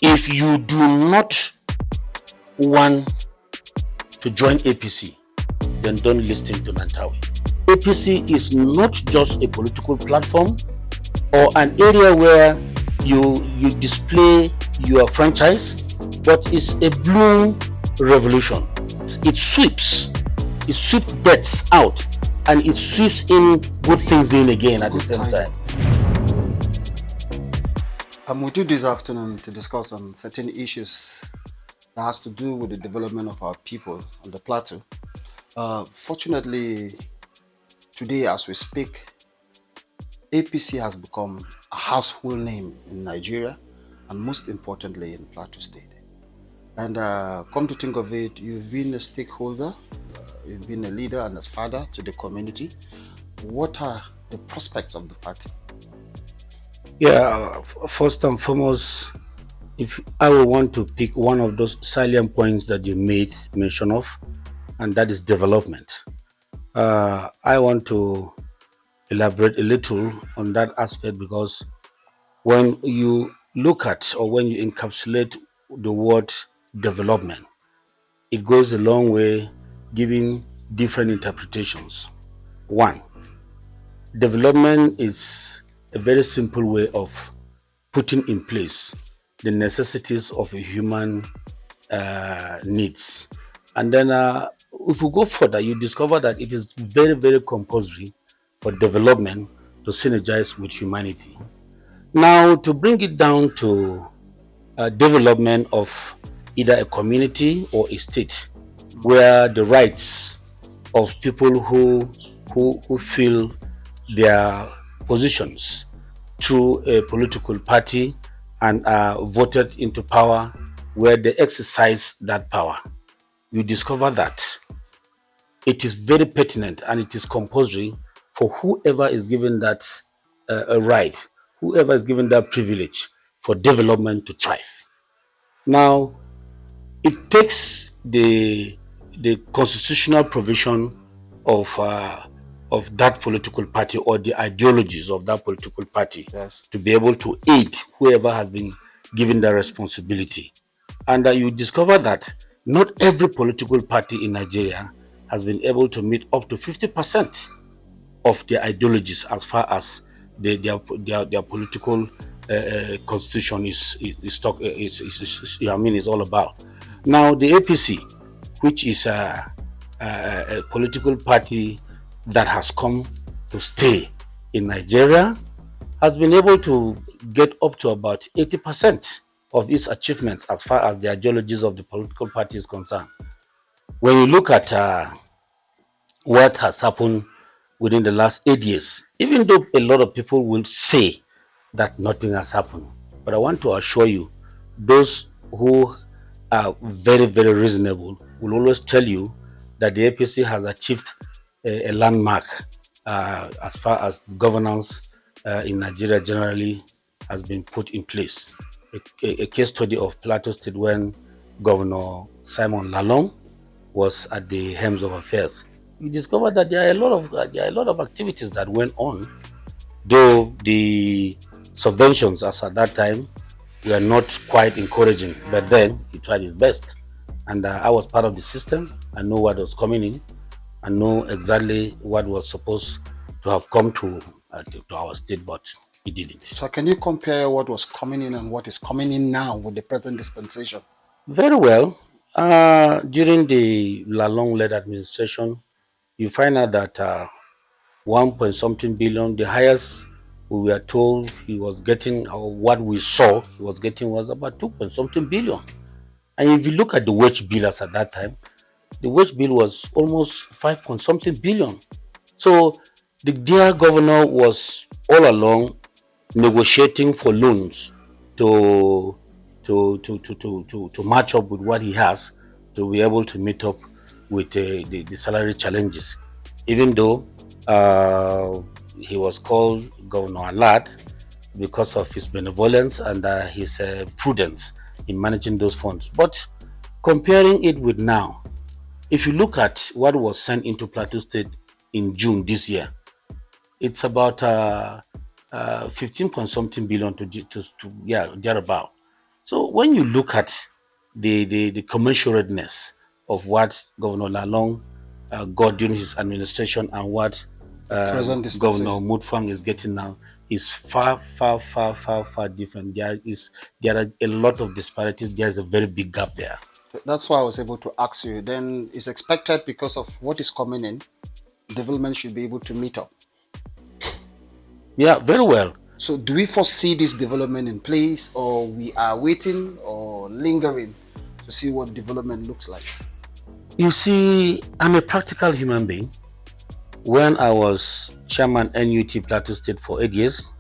If you do not want to join APC, then don't listen to Nantawe. APC is not just a political platform or an area where you display your franchise, but it's a blue revolution. It sweeps debts out, and it sweeps in good things in again at the same time. I'm with you this afternoon to discuss on certain issues that has to do with the development of our people on the plateau. Fortunately, today as we speak, APC has become a household name in Nigeria and most importantly in Plateau State. And come to think of it, you've been a stakeholder, you've been a leader and a father to the community. What are the prospects of the party? Yeah, first and foremost, if I would want to pick one of those salient points that you made mention of, and that is development. I want to elaborate a little on that aspect because when you look at or when you encapsulate the word development, it goes a long way giving different interpretations. One, development is a very simple way of putting in place the necessities of a human needs. And then if we go further, you discover that it is very, very compulsory for development to synergize with humanity. Now, to bring it down to development of either a community or a state, where the rights of people who feel their positions through a political party and are voted into power, where they exercise that power, you discover that it is very pertinent and it is compulsory for whoever is given that a right, whoever is given that privilege for development to thrive. Now, it takes the constitutional provision of that political party or the ideologies of that political party Yes. to be able to aid whoever has been given that responsibility. And you discover that not every political party in Nigeria has been able to meet up to 50% of their ideologies as far as their political constitution is all about. Now, the APC, which is a political party that has come to stay in Nigeria, has been able to get up to about 80% of its achievements as far as the ideologies of the political party is concerned. When you look at what has happened within the last 8 years, even though a lot of people will say that nothing has happened, but I want to assure you, those who are very, very reasonable will always tell you that the APC has achieved a landmark as far as governance in Nigeria generally has been put in place. A case study of Plateau State when Governor Simon Lalong was at the helms of affairs. You discover that there are a lot of activities that went on, though the subventions as at that time were not quite encouraging. But then he tried his best, and I was part of the system. I know what was coming in. I know exactly what was supposed to have come to our state, but it didn't. So can you compare what was coming in and what is coming in now with the present dispensation? Very well. During the Lalong-led administration, you find out that 1 point something billion, the highest we were told he was getting, or what we saw he was getting, was about 2 point something billion. And if you look at the wage bill as at that time, the wage bill was almost 5 point something billion. So the dear governor was all along negotiating for loans to to match up with what he has to be able to meet up with the salary challenges. Even though he was called Governor Alad because of his benevolence and his prudence in managing those funds. But comparing it with now, if you look at what was sent into Plateau State in June this year, it's about 15 point something billion to yeah, thereabout. So when you look at the commensurateness of what Governor Lalong got during his administration and what The present Governor dispensation. Mutfwang is getting now is far, far, far, far, far different. There are a lot of disparities. There's a very big gap there. That's why I was able to ask you. Then it's expected because of what is coming in, development should be able to meet up. Yeah, very well. So do we foresee this development in place, or we are waiting or lingering to see what development looks like? You see, I'm a practical human being. When I was chairman NUT Plateau State for 8 years,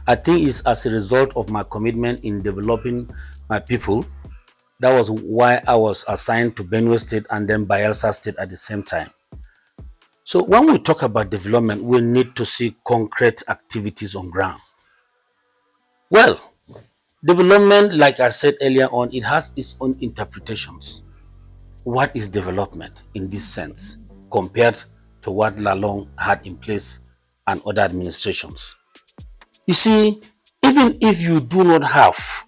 I think it's as a result of my commitment in developing my people. That was why I was assigned to Benue State and then Bayelsa State at the same time. So when we talk about development, we need to see concrete activities on ground. Well, development, like I said earlier on, it has its own interpretations. What is development in this sense compared to what Lalong had in place and other administrations? You see, even if you do not have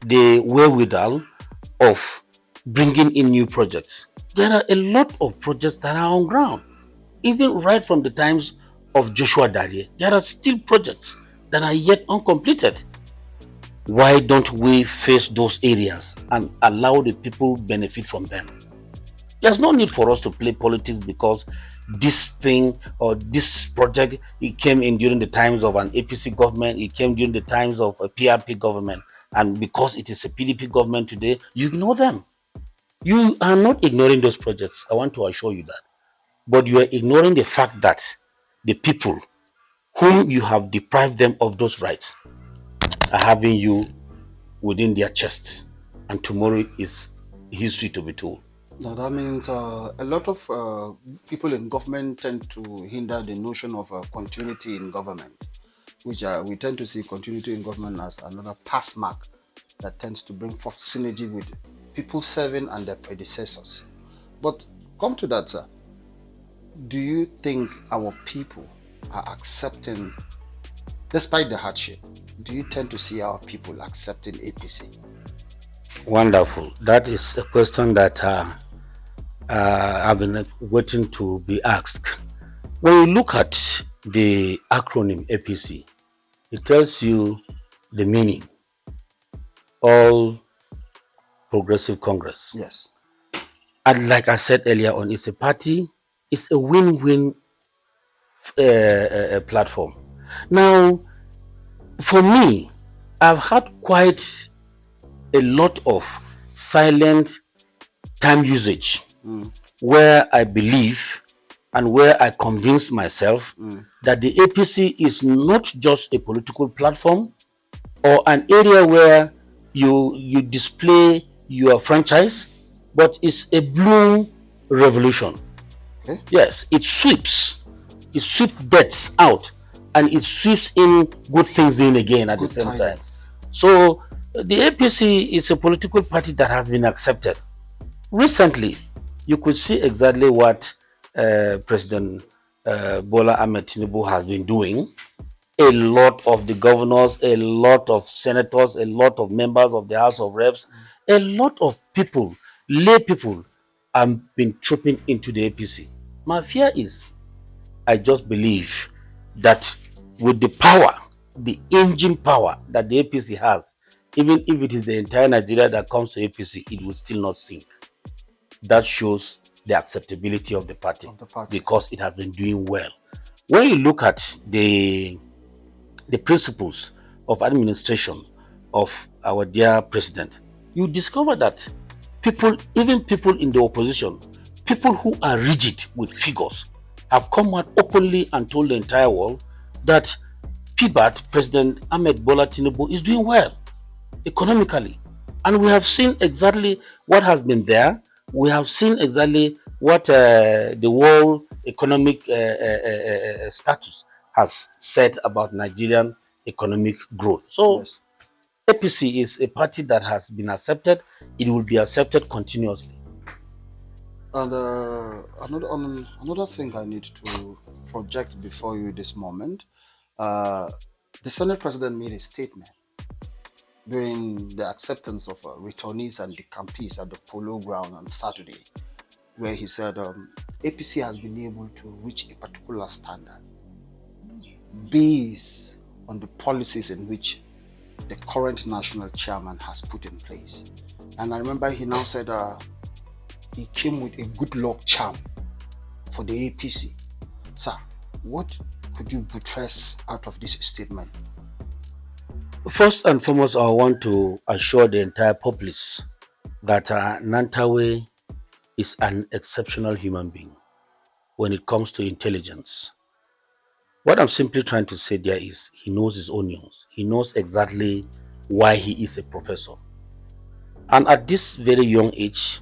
the wherewithal of bringing in new projects, there are a lot of projects that are on ground. Even right from the times of Joshua Darie, there are still projects that are yet uncompleted. Why don't we face those areas and allow the people benefit from them? There's no need for us to play politics because this thing or this project, it came in during the times of an APC government, it came during the times of a PRP government, and because it is a PDP government today, you ignore them. You are not ignoring those projects, I want to assure you that. But you are ignoring the fact that the people whom you have deprived them of those rights are having you within their chests, and tomorrow is history to be told. Now that means a lot of people in government tend to hinder the notion of continuity in government, which we tend to see continuity in government as another pass mark that tends to bring forth synergy with people serving and their predecessors. But come to that, sir. Do you think our people are accepting, despite the hardship, do you tend to see our people accepting APC? Wonderful. That is a question that I've been waiting to be asked. When you look at the acronym APC, it tells you the meaning. All Progressive Congress. Yes. And like I said earlier on, it's a party, it's a win-win platform. Now, for me, I've had quite a lot of silent time usage where I believe and where I convince myself that the APC is not just a political platform or an area where you display your franchise, but it's a blue revolution. Okay. Yes, it sweeps debts out and it sweeps in good things in again at Good the same tidings. time. So the APC is a political party that has been accepted. Recently, you could see exactly what President Bola Ahmed Tinubu has been doing. A lot of the governors, a lot of senators, a lot of members of the House of Reps, a lot of people, lay people, have been trooping into the APC. My fear is, I just believe that with the power, the engine power that the APC has, even if it is the entire Nigeria that comes to APC, it will still not sink. That shows the acceptability of the party, because it has been doing well. When you look at the principles of administration of our dear president, you discover that people, even people in the opposition, people who are rigid with figures, have come out openly and told the entire world that PBAT, President Ahmed Bola Tinubu, is doing well economically. And we have seen exactly what has been there. We have seen exactly what the World Economic Status has said about Nigerian economic growth. So Yes. APC is a party that has been accepted. It will be accepted continuously. And another thing I need to project before you this moment, the Senate President made a statement during the acceptance of returnees and decampees at the Polo Ground on Saturday, where he said APC has been able to reach a particular standard based on the policies in which the current national chairman has put in place. And I remember he now said he came with a good luck charm for the APC. Sir, what could you buttress out of this statement? First and foremost, I want to assure the entire populace that Nantawe is an exceptional human being when it comes to intelligence. What I'm simply trying to say there is he knows his onions. He knows exactly why he is a professor. And at this very young age,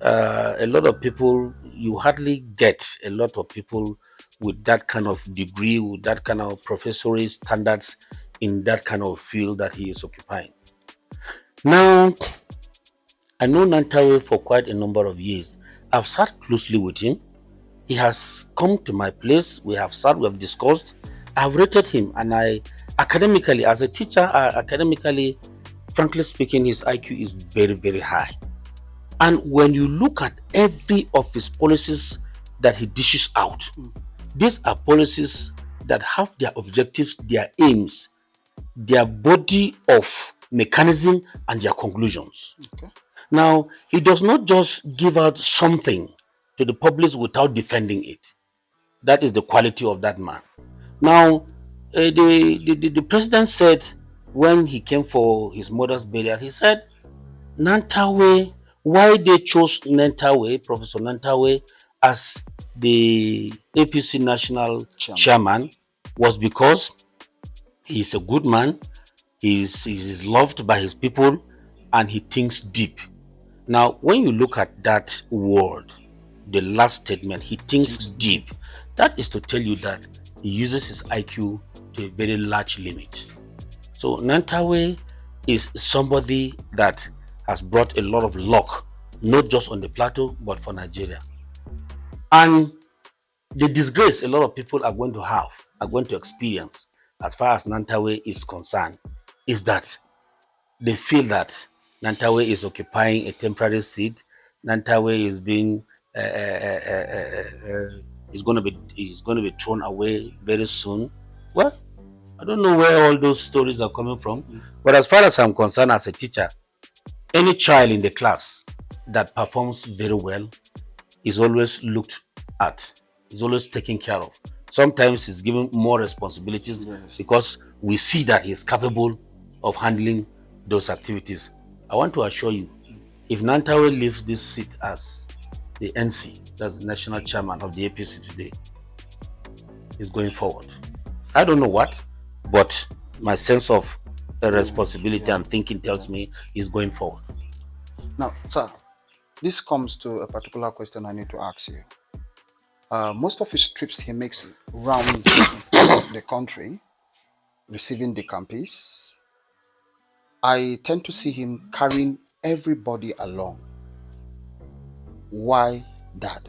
a lot of people, you hardly get a lot of people with that kind of degree, with that kind of professorate standards in that kind of field that he is occupying. Now, I know Nantawe for quite a number of years. I've sat closely with him. He has come to my place. We have sat, we have discussed. I've rated him, and academically, as a teacher, academically, frankly speaking, his IQ is very, very high. And when you look at every of his policies that he dishes out, these are policies that have their objectives, their aims, their body of mechanism, and their conclusions. Okay. Now, he does not just give out something to the public without defending it. That is the quality of that man. Now, the president said when he came for his mother's burial, he said, Nantawe, why they chose Nantawe, Professor Nantawe, as the APC national chairman was because he is a good man, he is loved by his people, and he thinks deep. Now, when you look at that word, the last statement, he thinks deep, that is to tell you that he uses his IQ to a very large limit. So Nantawe is somebody that has brought a lot of luck, not just on the plateau, but for Nigeria. And the disgrace a lot of people are going to experience as far as Nantawe is concerned, is that they feel that Nantawe is occupying a temporary seat. Nantawe is being is going to be thrown away very soon. Well, I don't know where all those stories are coming from, but as far as I'm concerned, as a teacher, any child in the class that performs very well is always looked at, is always taken care of. Sometimes he's given more responsibilities because we see that he's capable of handling those activities. I want to assure you, if Nantawe leaves this seat as the NC, that's the national chairman of the APC today, he's going forward. I don't know what, but my sense of responsibility and thinking tells me he's going forward. Now, sir, this comes to a particular question I need to ask you. Most of his trips he makes around the country, receiving the campees, I tend to see him carrying everybody along. Why that?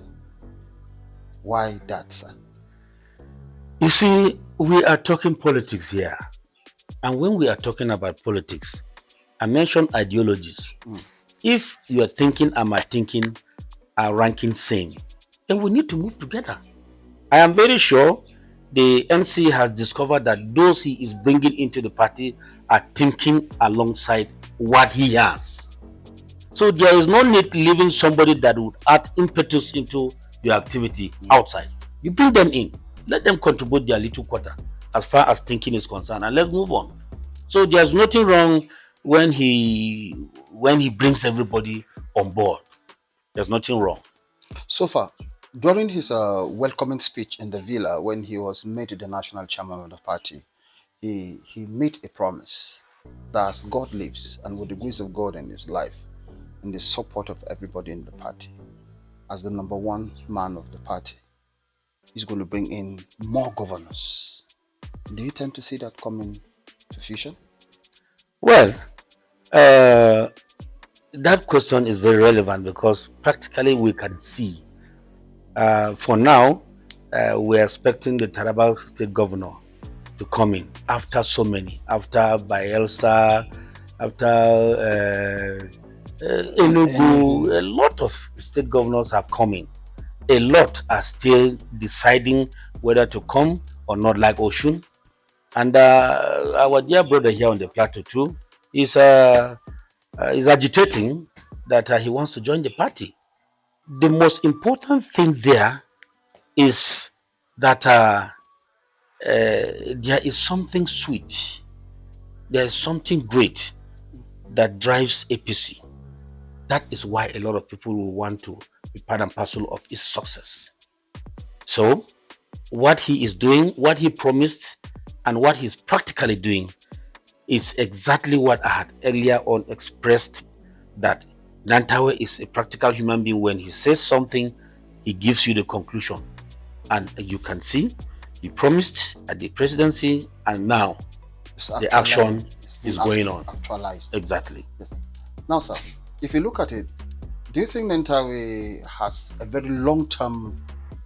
Why that, sir? You see, we are talking politics here. And when we are talking about politics, I mentioned ideologies. If you are thinking and my thinking are ranking same, then we need to move together. I am very sure the NC has discovered that those he is bringing into the party are thinking alongside what he has. So there is no need leaving somebody that would add impetus into your activity outside. You bring them in, let them contribute their little quarter as far as thinking is concerned, and let's move on. So there's nothing wrong when he brings everybody on board. There's nothing wrong. So far, during his welcoming speech in the villa when he was made the national chairman of the party, he made a promise that as God lives and with the grace of God in his life and the support of everybody in the party, as the number one man of the party, he's going to bring in more governors. Do you tend to see that coming to fruition? Well, that question is very relevant because practically we can see. For now, we're expecting the Taraba state governor to come in after so many, after Bayelsa, after Enugu, a lot of state governors have come in. A lot are still deciding whether to come or not, like Oshun. And our dear brother here on the plateau too is agitating that he wants to join the party. The most important thing there is that there is something sweet, there is something great that drives APC. That is why a lot of people will want to be part and parcel of his success. So, what he is doing, what he promised, and what he's practically doing is exactly what I had earlier on expressed, that Nantawe is a practical human being. When he says something, he gives you the conclusion. And you can see, he promised at the presidency, and now the action is going on. Actualized. Exactly. Yes. Now, sir, if you look at it, do you think Nantawe has a very long-term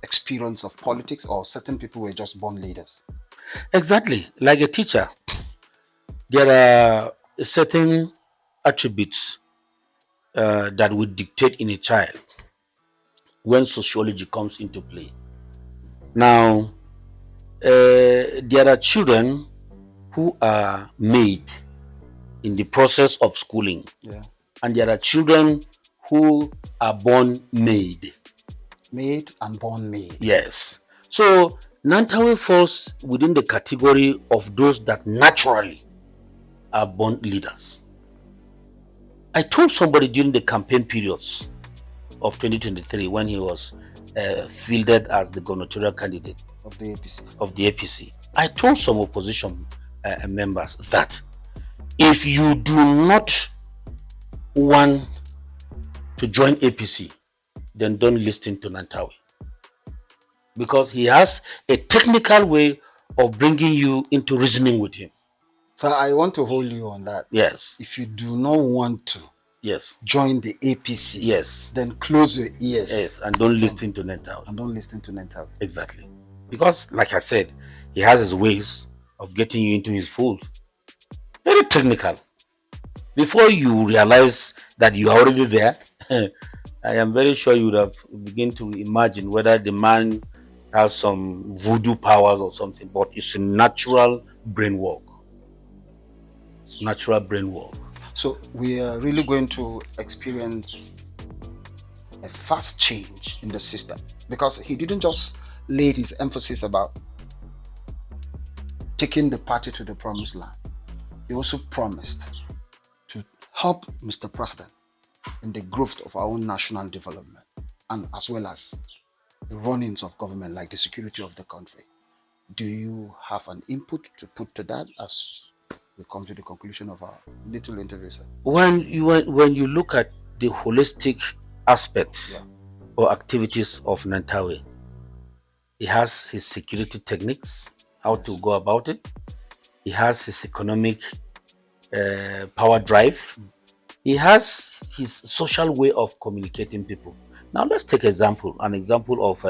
experience of politics, or certain people were just born leaders? Exactly. Like a teacher, there are certain attributes that would dictate in a child when sociology comes into play. Now, there are children who are made in the process of schooling, and there are children who are born made. Made and born made. Yes. So Nantawe falls within the category of those that naturally are born leaders. I told somebody during the campaign periods of 2023, when he was fielded as the gubernatorial candidate of the APC, I told some opposition members that if you do not want to join APC, then don't listen to Nantawe, because he has a technical way of bringing you into reasoning with him. So I want to hold you on that. Yes. If you do not want to join the APC, then close your ears. Yes, and don't listen to Nantawe. And don't listen to Nantawe. Exactly. Because, like I said, he has his ways of getting you into his fold. Very technical. Before you realize that you are already there, I am very sure you would have begun to imagine whether the man has some voodoo powers or something, but it's a natural brain work. It's natural brain work. So we are really going to experience a fast change in the system, because he didn't just lay his emphasis about taking the party to the promised land. He also promised to help Mr. President in the growth of our own national development, and as well as the runnings of government, like the security of the country. Do you have an input to put to that as we come to the conclusion of our little interview, sir? When you look at the holistic aspects or activities of Nantawe, he has his security techniques, how to go about it. He has his economic power drive. He has his social way of communicating people. Now let's take an example of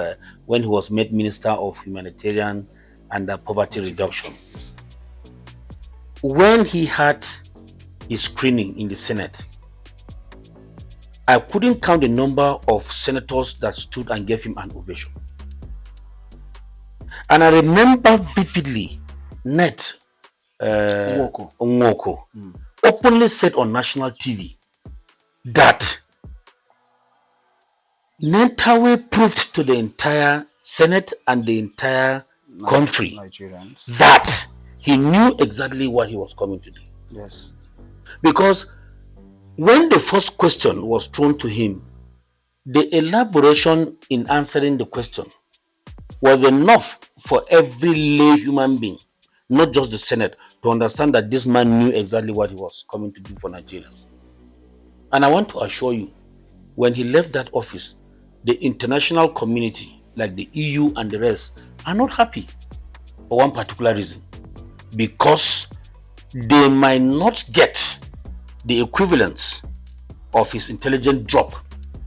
when he was made Minister of Humanitarian and Poverty Reduction. When he had his screening in the Senate, I couldn't count the number of senators that stood and gave him an ovation. And I remember vividly Net Nwoko openly said on national TV that Nantawe proved to the entire Senate and the entire country Nigerians that he knew exactly what he was coming to do. Yes. Because when the first question was thrown to him, the elaboration in answering the question was enough for every lay human being, not just the Senate, to understand that this man knew exactly what he was coming to do for Nigerians. And I want to assure you, when he left that office, the international community, like the EU and the rest, are not happy for one particular reason. Because they might not get the equivalence of his intelligent drop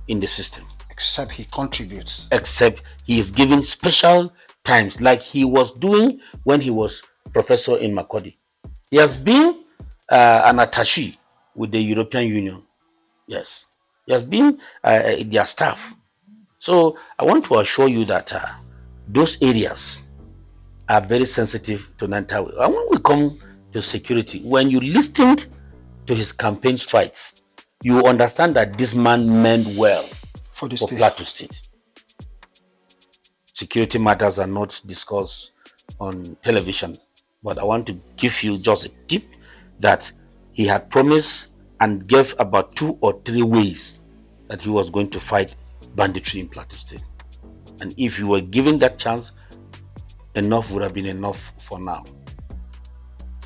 in the system. Except he contributes. Except he is given special times, like he was doing when he was professor in Makurdi. He has been an attaché with the European Union. Yes, he has been their staff. So I want to assure you that those areas are very sensitive to Nantawi. And when we come to security, when you listened to his campaign strikes, you understand that this man meant well For the for state. Plateau State. Security matters are not discussed on television, but I want to give you just a tip that he had promised and gave about 2 or 3 ways that he was going to fight banditry in Plateau State. And if you were given that chance, enough would have been enough for now.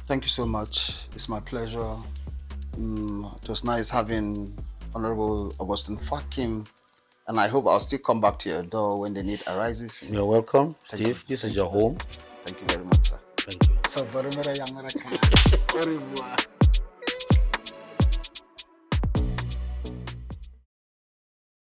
Thank you so much. It's my pleasure. It was nice having Honorable Augustine Fakim, and I hope I'll still come back to your door when the need arises. You're welcome, Thank Steve. you. This is Thank your you. home. Thank you very much, sir. Thank you. So, Au revoir.